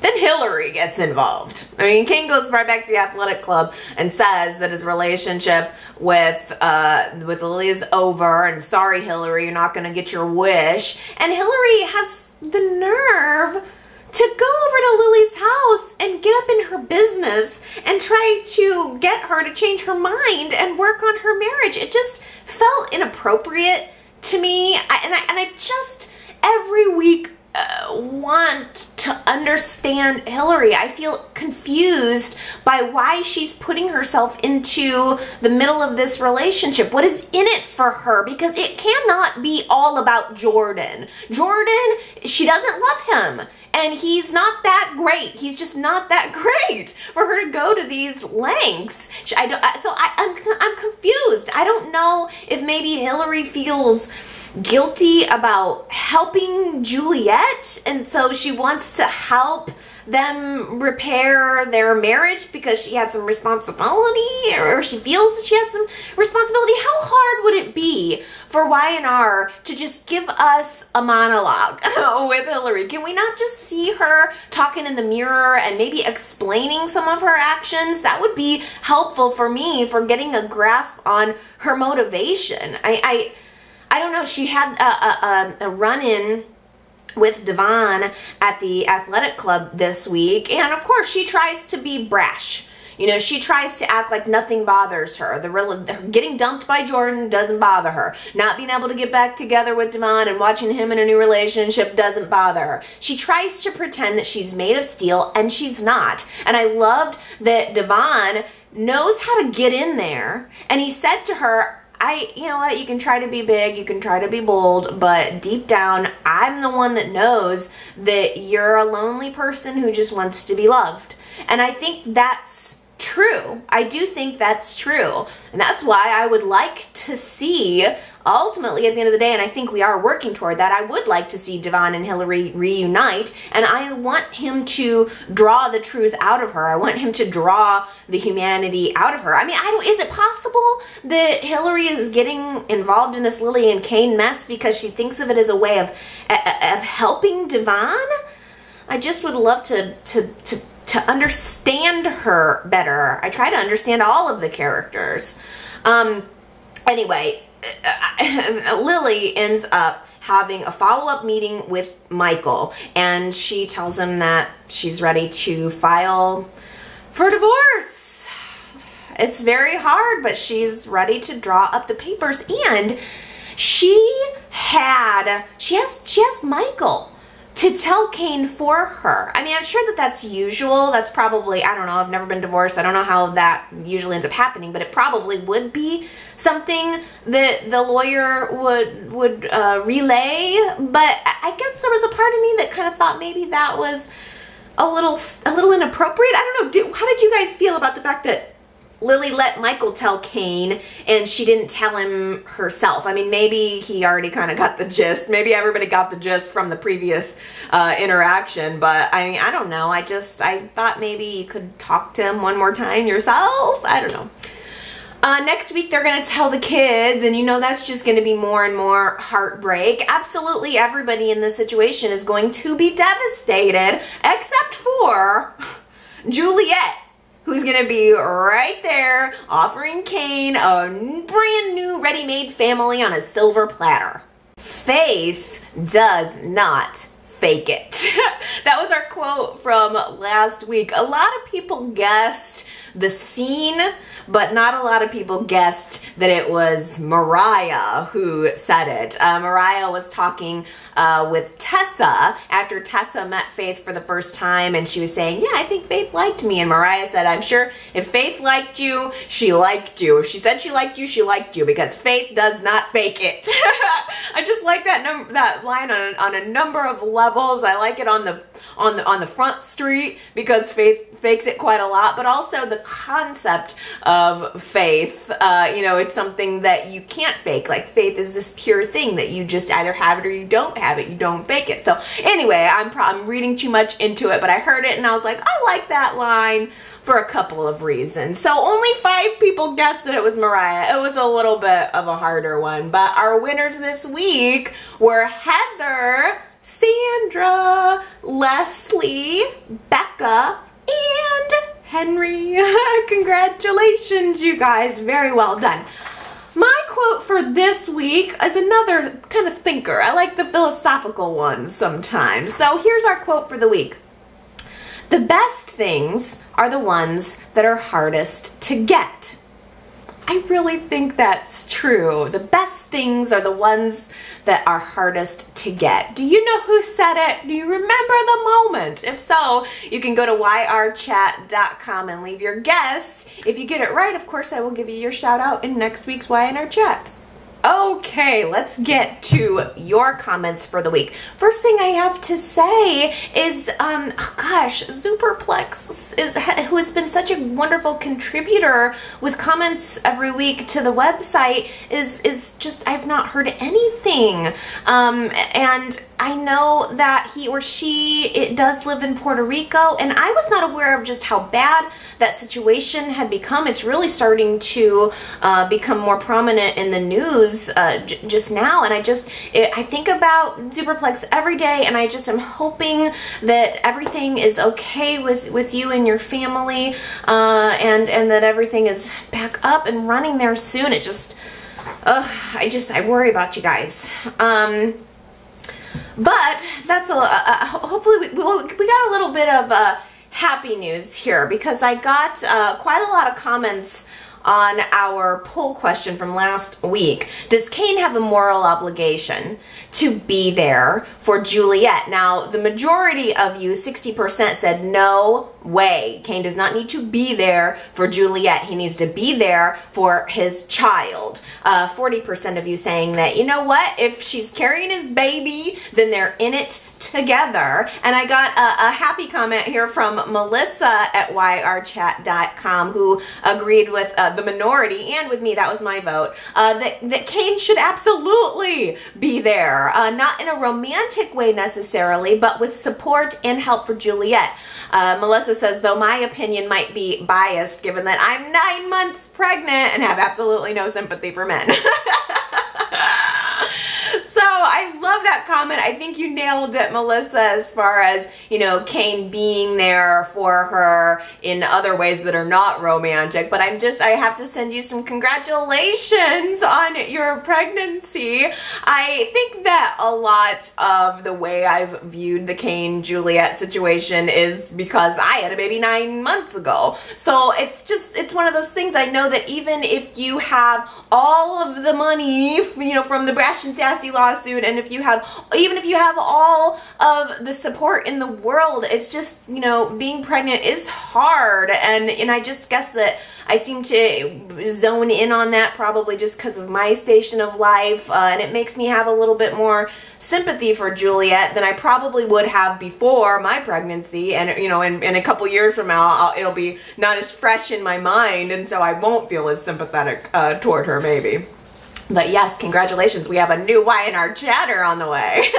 Then Hillary gets involved. I mean, Kane goes right back to the athletic club and says that his relationship with Lily is over, and sorry, Hillary, you're not going to get your wish. And Hillary has the nerve to go over to Lily's house and get up in her business and try to get her to change her mind and work on her marriage. It just felt inappropriate to me. I just every week want to understand Hillary. I feel confused by why she's putting herself into the middle of this relationship. What is in it for her? Because it cannot be all about Jordan. Jordan, she doesn't love him, and he's not that great. He's just not that great for her to go to these lengths. I'm confused. I don't know if maybe Hillary feels guilty about helping Juliet, and so she wants to help them repair their marriage because she had some responsibility, or she feels that she had some responsibility. How hard would it be for Y&R to just give us a monologue with Hillary? Can we not just see her talking in the mirror and maybe explaining some of her actions? That would be helpful for me for getting a grasp on her motivation. I don't know. She had a run-in with Devon at the athletic club this week, and of course she tries to be brash. You know, she tries to act like nothing bothers her. Getting dumped by Jordan doesn't bother her. Not being able to get back together with Devon and watching him in a new relationship doesn't bother her. She tries to pretend that she's made of steel, and she's not. And I loved that Devon knows how to get in there, and he said to her, you know what, you can try to be big, you can try to be bold, but deep down, I'm the one that knows that you're a lonely person who just wants to be loved. And I think that's true. I do think that's true. And that's why I would like to see, ultimately at the end of the day, and I think we are working toward that, I would like to see Devon and Hillary reunite, and I want him to draw the truth out of her. I want him to draw the humanity out of her. I mean, is it possible that Hillary is getting involved in this Lily and Kane mess because she thinks of it as a way of helping Devon? I just would love to understand her better. I try to understand all of the characters. Anyway, Lily ends up having a follow-up meeting with Michael, and she tells him that she's ready to file for divorce. It's very hard, but she's ready to draw up the papers, and she has Michael to tell Kane for her. I mean, I'm sure that that's usual. That's probably, I don't know, I've never been divorced. I don't know how that usually ends up happening, but it probably would be something that the lawyer would relay. But I guess there was a part of me that kind of thought maybe that was a little inappropriate. I don't know. How did you guys feel about the fact that Lily let Michael tell Kane and she didn't tell him herself? I mean, maybe he already kind of got the gist. Maybe everybody got the gist from the previous interaction, but I mean, I don't know. I thought maybe you could talk to him one more time yourself. I don't know. Next week, they're going to tell the kids, and you know that's just going to be more and more heartbreak. Absolutely everybody in this situation is going to be devastated, except for Juliet, who's going to be right there offering Kane a brand new ready-made family on a silver platter. Faith does not fake it. That was our quote from last week. A lot of people guessed the scene, but not a lot of people guessed that it was Mariah who said it. Mariah was talking with Tessa after Tessa met Faith for the first time, and she was saying, yeah, I think Faith liked me. And Mariah said, I'm sure if Faith liked you, she liked you. If she said she liked you, because Faith does not fake it. I just like that line on a number of levels. I like it on the front street because Faith fakes it quite a lot, but also the concept of faith. You know, it's something that you can't fake. Like, faith is this pure thing that you just either have it or you don't have it. You don't fake it. So anyway, I'm reading too much into it, but I heard it and I was like, I like that line for a couple of reasons. So only 5 people guessed that it was Mariah. It was a little bit of a harder one, but our winners this week were Heather Sandra, Leslie, Becca, and Henry. Congratulations, you guys. Very well done. My quote for this week is another kind of thinker. I like the philosophical ones sometimes. So here's our quote for the week. The best things are the ones that are hardest to get. I really think that's true. The best things are the ones that are hardest to get. Do you know who said it? Do you remember the moment? If so, you can go to yrchat.com and leave your guess. If you get it right, of course, I will give you your shout out in next week's Y&R Chat. Okay, let's get to your comments for the week. First thing I have to say is, Superplex who has been such a wonderful contributor with comments every week to the website, is just, I've not heard anything. And I know that he or she does live in Puerto Rico, and I was not aware of just how bad that situation had become. It's really starting to become more prominent in the news just now, and I think about Superplex every day, and I just am hoping that everything is okay with you and your family, and that everything is back up and running there soon. It just, I worry about you guys. But that's hopefully we got a little bit of happy news here, because I got quite a lot of comments on our poll question from last week. Does Kane have a moral obligation to be there for Juliet? Now, the majority of you, 60%, said no way. Kane does not need to be there for Juliet. He needs to be there for his child. 40% of you saying that, you know what, if she's carrying his baby, then they're in it together. And I got a happy comment here from Melissa at yrchat.com, who agreed with the minority and with me, that was my vote, that Kane should absolutely be there. Not in a romantic way necessarily, but with support and help for Juliet. Melissa says, though my opinion might be biased given that I'm 9 months pregnant and have absolutely no sympathy for men. So I love that comment. I think you nailed it, Melissa, as far as, you know, Kane being there for her in other ways that are not romantic. But I have to send you some congratulations on your pregnancy. I think that a lot of the way I've viewed the Kane-Juliet situation is because I had a baby 9 months ago. So it's one of those things. I know that even if you have all of the money, you know, from the Brash and Sassy lawsuit, and even if you have all of the support in the world, it's just, you know, being pregnant is hard, and I just guess that I seem to zone in on that probably just because of my station of life, and it makes me have a little bit more sympathy for Juliet than I probably would have before my pregnancy. And, you know, in a couple years from now, it'll be not as fresh in my mind, and so I won't feel as sympathetic toward her, maybe. But yes, congratulations, we have a new Y&R chatter on the way.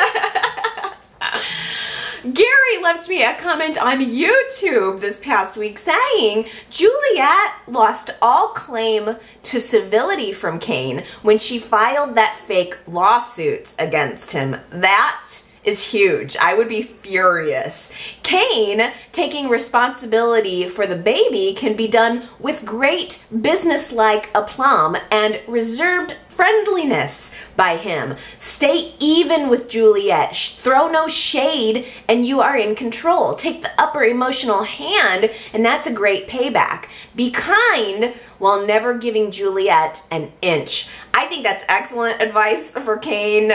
Gary left me a comment on YouTube this past week saying Juliet lost all claim to civility from Kane when she filed that fake lawsuit against him. That is huge. I would be furious. Kane taking responsibility for the baby can be done with great business-like aplomb and reserved friendliness by him. Stay even with Juliet. Throw no shade and you are in control. Take the upper emotional hand and that's a great payback. Be kind while never giving Juliet an inch. I think that's excellent advice for Kane,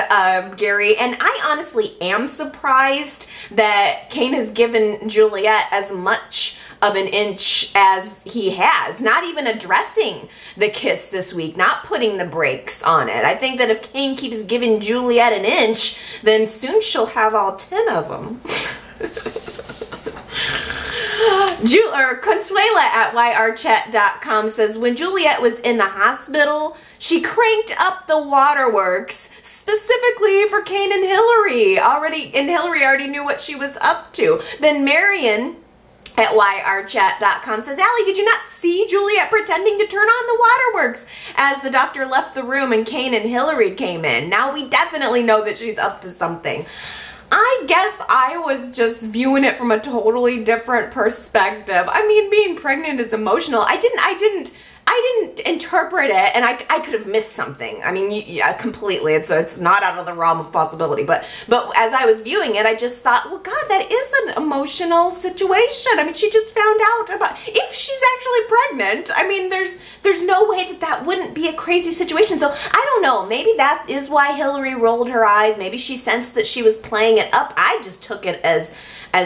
Gary, and I honestly am surprised that Kane has given Juliet as much of an inch as he has, not even addressing the kiss this week, not putting the brakes on it. I think that if Kane keeps giving Juliet an inch, then soon she'll have all 10 of them. Consuela at yrchat.com says, when Juliet was in the hospital, she cranked up the waterworks specifically for Kane and Hillary. Hillary already knew what she was up to. Then Marion at yrchat.com says, Allie, did you not see Juliet pretending to turn on the waterworks as the doctor left the room and Kane and Hillary came in? Now we definitely know that she's up to something. I guess I was just viewing it from a totally different perspective. I mean, being pregnant is emotional. I didn't interpret it, and I could have missed something. I mean, yeah, completely. It's not out of the realm of possibility. But as I was viewing it, I just thought, well, God, that is an emotional situation. I mean, she just found out about, if she's actually pregnant. I mean, there's no way that wouldn't be a crazy situation. So I don't know. Maybe that is why Hillary rolled her eyes. Maybe she sensed that she was playing it up. I just took it as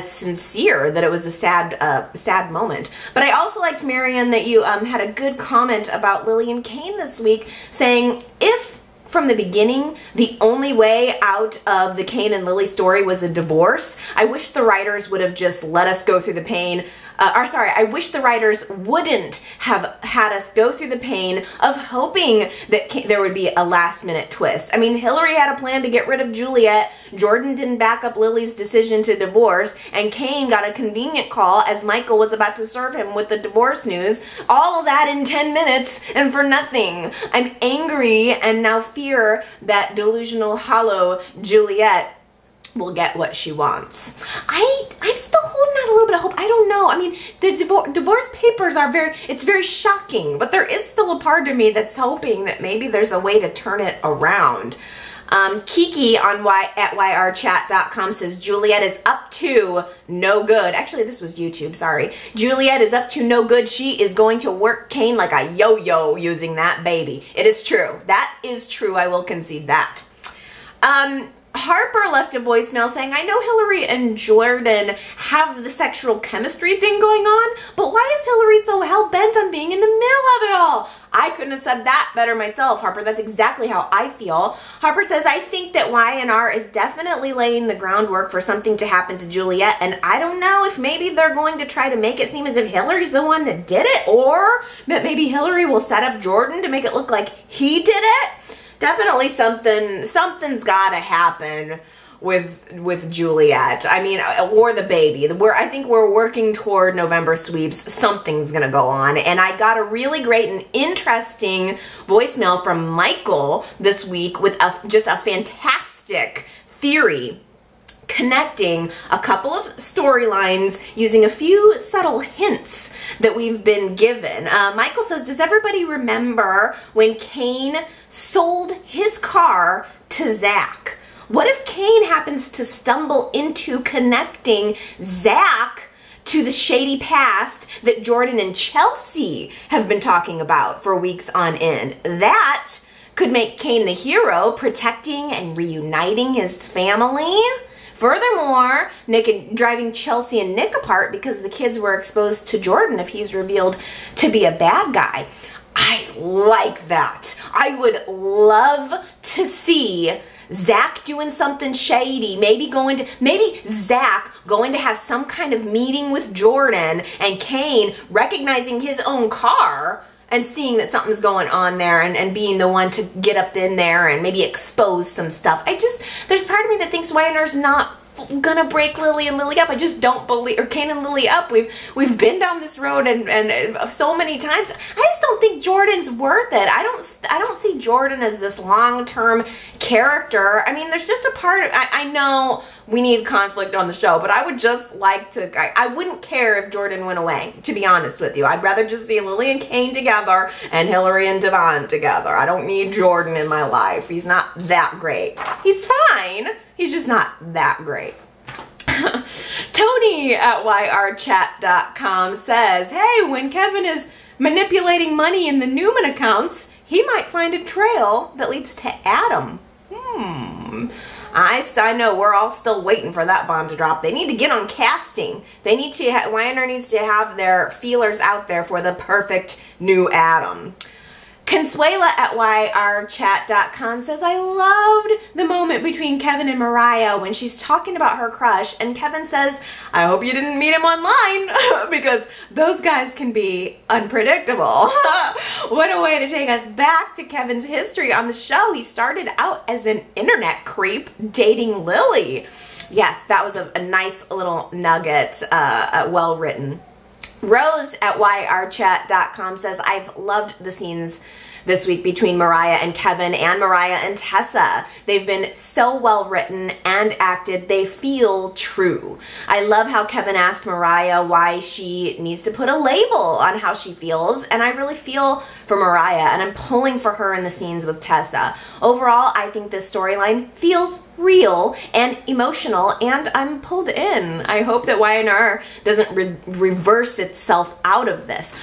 sincere, that it was a sad moment. But I also liked, Marianne, that you had a good comment about Lily and Kane this week, saying if from the beginning the only way out of the Kane and Lily story was a divorce, I wish the writers would have just let us go through the pain. I wish the writers wouldn't have had us go through the pain of hoping that there would be a last-minute twist. I mean, Hillary had a plan to get rid of Juliet, Jordan didn't back up Lily's decision to divorce, and Kane got a convenient call as Michael was about to serve him with the divorce news. All of that in 10 minutes, and for nothing. I'm angry and now fear that delusional, hollow Juliet will get what she wants. I'm still holding out a little bit of hope. I don't know. I mean, the divorce papers are it's very shocking, but there is still a part of me that's hoping that maybe there's a way to turn it around. Kiki on at yrchat.com says Juliet is up to no good. Actually, this was YouTube, sorry. Juliet is up to no good. She is going to work Kane like a yo-yo using that baby. It is true. That is true. I will concede that. Harper left a voicemail saying, I know Hillary and Jordan have the sexual chemistry thing going on, but why is Hillary so hell-bent on being in the middle of it all? I couldn't have said that better myself, Harper. That's exactly how I feel. Harper says, I think that Y&R is definitely laying the groundwork for something to happen to Juliet, and I don't know if maybe they're going to try to make it seem as if Hillary's the one that did it, or that maybe Hillary will set up Jordan to make it look like he did it. Definitely something's gotta happen with Juliet. I mean, or the baby. I think we're working toward November sweeps. Something's gonna go on. And I got a really great and interesting voicemail from Michael this week with just a fantastic theory connecting a couple of storylines using a few subtle hints that we've been given. Michael says, does everybody remember when Kane sold his car to Zach? What if Kane happens to stumble into connecting Zach to the shady past that Jordan and Chelsea have been talking about for weeks on end? That could make Kane the hero, protecting and reuniting his family. Furthermore, driving Chelsea and Nick apart because the kids were exposed to Jordan if he's revealed to be a bad guy. I like that. I would love to see Zach doing something shady, maybe Zach going to have some kind of meeting with Jordan, and Kane recognizing his own car and seeing that something's going on there, and being the one to get up in there and maybe expose some stuff. There's part of me that thinks Y&R's not gonna break Lily and Lily up. I just don't believe, or Kane and Lily up. We've been down this road and so many times. I just don't think Jordan's worth it. I don't see Jordan as this long-term character. I mean, there's just a part of, I know we need conflict on the show, but I would just like to, I wouldn't care if Jordan went away, to be honest with you. I'd rather just see Lily and Kane together and Hillary and Devon together. I don't need Jordan in my life. He's not that great. He's fine. He's just not that great. Tony at yrchat.com says, hey, when Kevin is manipulating money in the Newman accounts, he might find a trail that leads to Adam. I know we're all still waiting for that bomb to drop. They need to get on casting. They need to, Y&R needs to have their feelers out there for the perfect new Adam. Consuela at yrchat.com says, I loved the moment between Kevin and Mariah when she's talking about her crush, and Kevin says, I hope you didn't meet him online, because those guys can be unpredictable. What a way to take us back to Kevin's history on the show. He started out as an internet creep dating Lily. Yes, that was a nice little nugget, well written. Rose at yrchat.com says, I've loved the scenes this week between Mariah and Kevin and Mariah and Tessa. They've been so well written and acted. They feel true. I love how Kevin asked Mariah why she needs to put a label on how she feels, and I really feel for Mariah, and I'm pulling for her in the scenes with Tessa. Overall, I think this storyline feels real and emotional, and I'm pulled in. I hope that Y&R doesn't reverse itself out of this.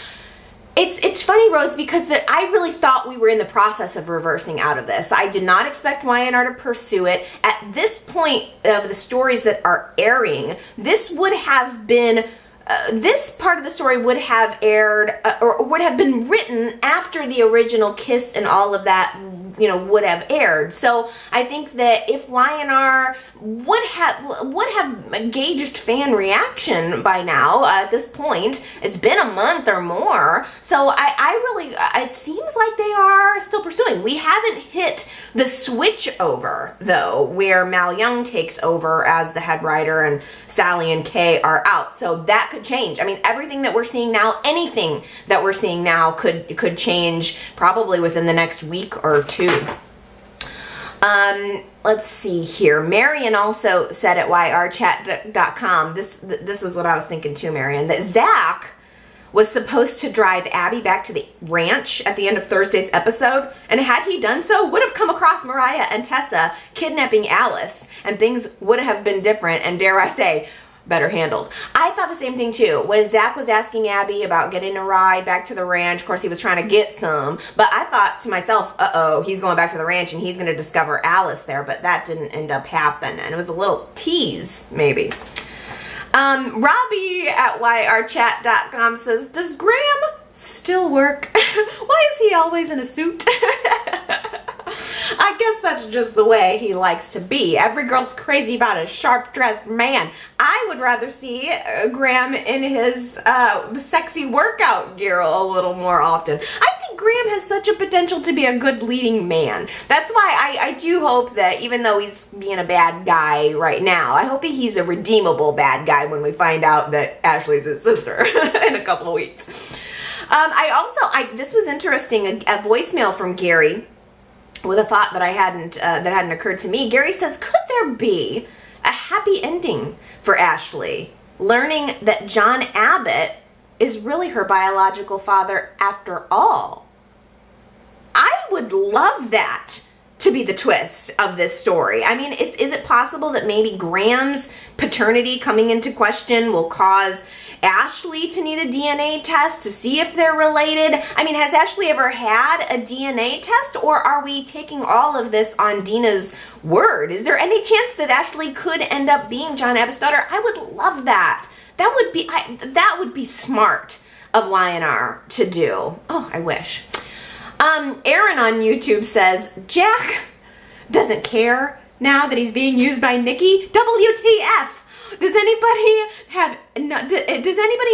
It's funny, Rose, because I really thought we were in the process of reversing out of this. I did not expect Y&R to pursue it. At this point of the stories that are airing, this would have been this part of the story would have aired or would have been written after the original kiss and all of that, you know, would have aired. So I think that if Y&R would have engaged fan reaction by now, at this point, it's been a month or more. So I really, it seems like they are still pursuing. We haven't hit the switch over though, where Mal Young takes over as the head writer and Sally and Kay are out. So that could change. I mean, everything that we're seeing now, anything that we're seeing now could change probably within the next week or two. Let's see here. Marion also said at yrchat.com, this was what I was thinking too, Marion, that Zach was supposed to drive Abby back to the ranch at the end of Thursday's episode, and had he done so, would have come across Mariah and Tessa kidnapping Alice, and things would have been different, and dare I say, better handled. I thought the same thing too. When Zach was asking Abby about getting a ride back to the ranch, of course he was trying to get some, but I thought to myself, uh-oh, he's going back to the ranch and he's going to discover Alice there, but that didn't end up happening, and it was a little tease, maybe. Robbie at yrchat.com says, does Graham still work? Why is he always in a suit? I guess that's just the way he likes to be. Every girl's crazy about a sharp-dressed man. I would rather see Graham in his sexy workout gear a little more often. I think Graham has such a potential to be a good leading man. That's why I do hope that even though he's being a bad guy right now, I hope that he's a redeemable bad guy when we find out that Ashley's his sister in a couple of weeks. This was interesting, a voicemail from Gary with a thought that hadn't occurred to me. Gary says, could there be a happy ending for Ashley, learning that John Abbott is really her biological father after all? I would love that to be the twist of this story. I mean, is it possible that maybe Graham's paternity coming into question will cause Ashley to need a DNA test to see if they're related? I mean, has Ashley ever had a DNA test, or are we taking all of this on Dina's word? Is there any chance that Ashley could end up being John Abbott's daughter? I would love that. That would be smart of Y&R to do. Oh, I wish. Aaron on YouTube says, Jack doesn't care now that he's being used by Nikki. WTF? Does anybody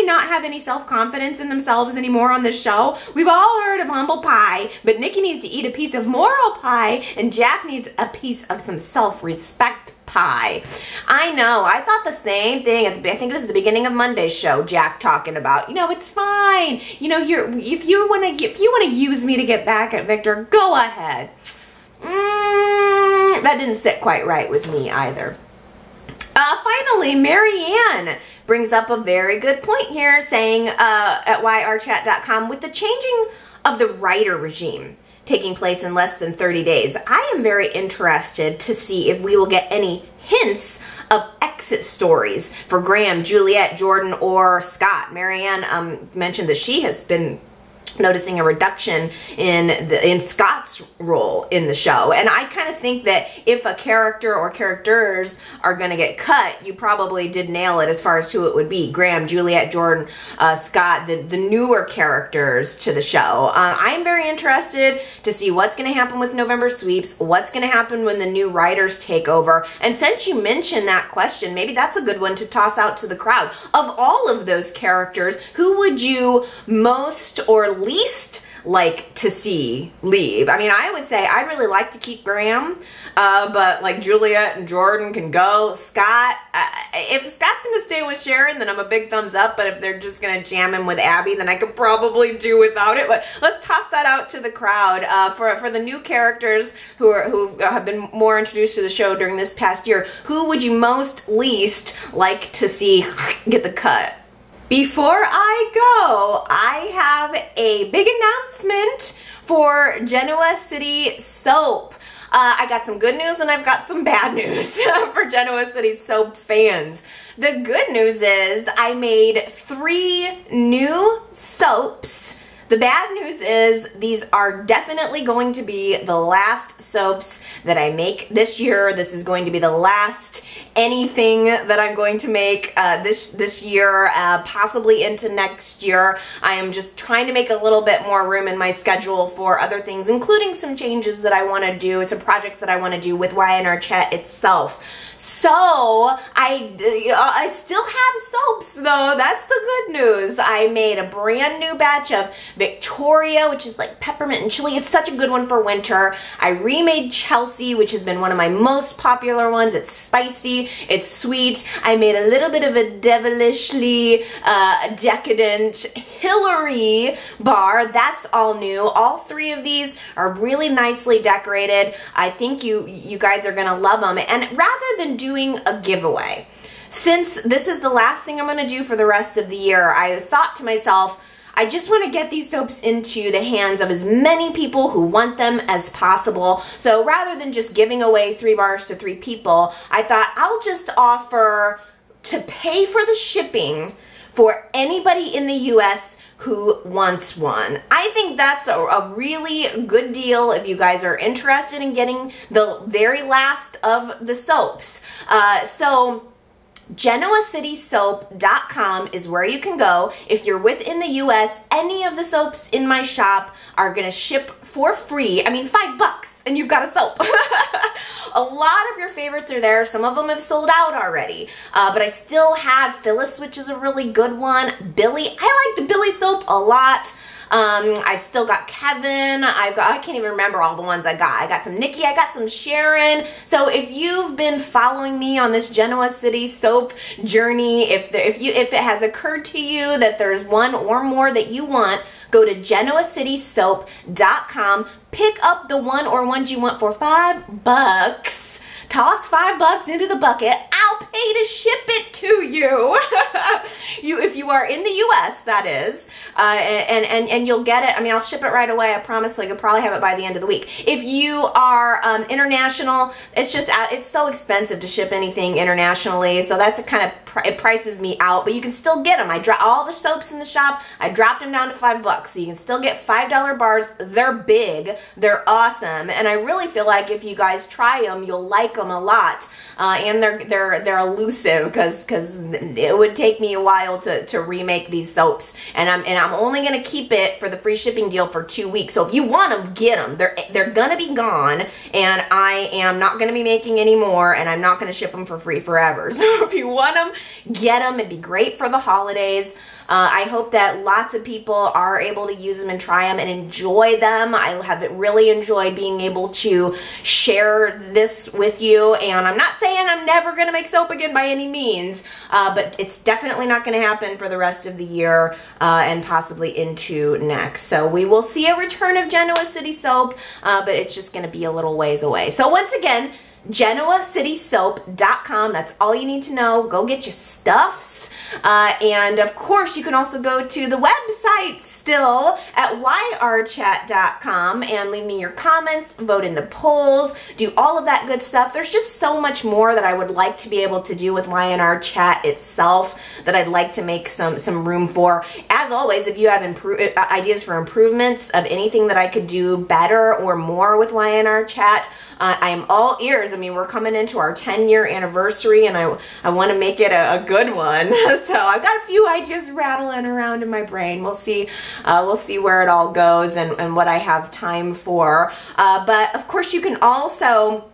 not have any self-confidence in themselves anymore on this show? We've all heard of humble pie, but Nikki needs to eat a piece of moral pie, and Jack needs a piece of some self-respect pie. I know, I thought the same thing. I think it was the beginning of Monday's show, Jack talking about, you know, it's fine. You know, if you want to use me to get back at Victor, go ahead. That didn't sit quite right with me either. Finally, Marianne brings up a very good point here, saying at yrchat.com, with the changing of the writer regime taking place in less than 30 days, I am very interested to see if we will get any hints of exit stories for Graham, Juliet, Jordan, or Scott. Marianne mentioned that she has been noticing a reduction in Scott's role in the show, and I kind of think that if a character or characters are going to get cut, you probably did nail it as far as who it would be: Graham, Juliet, Jordan, Scott, the newer characters to the show. I'm very interested to see what's going to happen with November sweeps, what's going to happen when the new writers take over, and since you mentioned that question, maybe that's a good one to toss out to the crowd. Of all of those characters, who would you most or least like to see leave. I mean, I would say I'd really like to keep Graham, but like Juliet and Jordan can go. Scott, if Scott's gonna stay with Sharon, then I'm a big thumbs up, but if they're just gonna jam him with Abby, then I could probably do without it. But let's toss that out to the crowd. For the new characters who have been more introduced to the show during this past year, who would you most least like to see get the cut? Before I go, I have a big announcement for Genoa City Soap. I got some good news and I've got some bad news for Genoa City Soap fans. The good news is I made 3 new soaps. The bad news is these are definitely going to be the last soaps that I make this year. This is going to be the last anything that I'm going to make this year, possibly into next year. I am just trying to make a little bit more room in my schedule for other things, including some changes that I want to do, some projects that I want to do with Y&R Chat itself. So I still have soaps though. That's the good news. I made a brand new batch of Victoria, which is like peppermint and chili. It's such a good one for winter. I remade Chelsea, which has been one of my most popular ones. It's spicy, it's sweet. I made a little bit of a devilishly decadent Hillary bar. That's all new. All 3 of these are really nicely decorated. I think you guys are gonna love them. And rather than doing a giveaway, since this is the last thing I'm going to do for the rest of the year, I thought to myself, I just want to get these soaps into the hands of as many people who want them as possible. So rather than just giving away 3 bars to 3 people, I thought I'll just offer to pay for the shipping for anybody in the US who wants one. I think that's a really good deal if you guys are interested in getting the very last of the soaps. So GenoaCitySoap.com is where you can go. If you're within the US, any of the soaps in my shop are gonna ship for free. I mean, $5 and you've got a soap. A lot of your favorites are there. Some of them have sold out already, but I still have Phyllis, which is a really good one. Billy, I like the Billy soap a lot. I've still got Kevin. I can't even remember all the ones I got. I got some Nikki. I got some Sharon. So if you've been following me on this Genoa City soap journey, if it has occurred to you that there's one or more that you want, go to GenoaCitySoap.com. Pick up the one or ones you want for $5. Toss $5 into the bucket. I'll pay to ship it to you. If you are in the US, that is, and you'll get it. I mean, I'll ship it right away. I promise. Like, you'll probably have it by the end of the week. If you are international, it's so expensive to ship anything internationally, so that's it prices me out. But you can still get them. I dropped all the soaps in the shop. I dropped them down to $5, so you can still get $5 bars. They're big. They're awesome, and I really feel like if you guys try them, you'll like them a lot, and they're elusive because it would take me a while to remake these soaps, and I'm only gonna keep it for the free shipping deal for 2 weeks. So if you want them, get them. They're gonna be gone, and I am not gonna be making any more, and I'm not gonna ship them for free forever. So if you want them, get them. It'd be great for the holidays. I hope that lots of people are able to use them and try them and enjoy them. I have really enjoyed being able to share this with you, and I'm not saying I'm never going to make soap again by any means, but it's definitely not going to happen for the rest of the year and possibly into next. So we will see a return of Genoa City Soap, but it's just going to be a little ways away. So once again, GenoaCitySoap.com. That's all you need to know. Go get your stuffs. And of course, you can also go to the website still at YRChat.com and leave me your comments, vote in the polls, do all of that good stuff. There's just so much more that I would like to be able to do with Y&R Chat itself that I'd like to make some room for. As always, if you have ideas for improvements of anything that I could do better or more with Y&R Chat, I am all ears. I mean, we're coming into our 10-year anniversary, and I want to make it a good one. So I've got a few ideas rattling around in my brain. We'll see where it all goes and what I have time for. But of course, you can also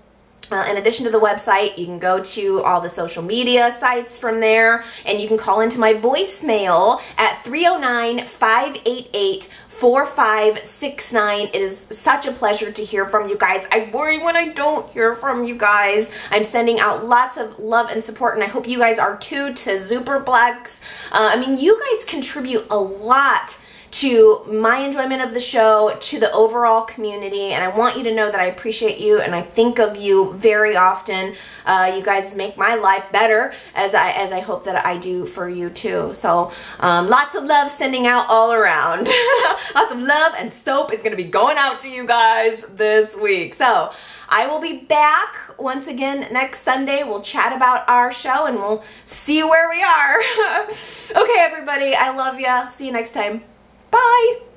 In addition to the website, you can go to all the social media sites from there, and you can call into my voicemail at 309-588-4569. It is such a pleasure to hear from you guys. I worry when I don't hear from you guys. I'm sending out lots of love and support, and I hope you guys are too, to Superplex. I mean, you guys contribute a lot to my enjoyment of the show, to the overall community, and I want you to know that I appreciate you and I think of you very often. You guys make my life better, as I hope that I do for you too. So lots of love sending out all around. Lots of love and soap is going to be going out to you guys this week. So I will be back once again next Sunday. We'll chat about our show and we'll see where we are. Okay, everybody, I love ya. See you next time. Bye.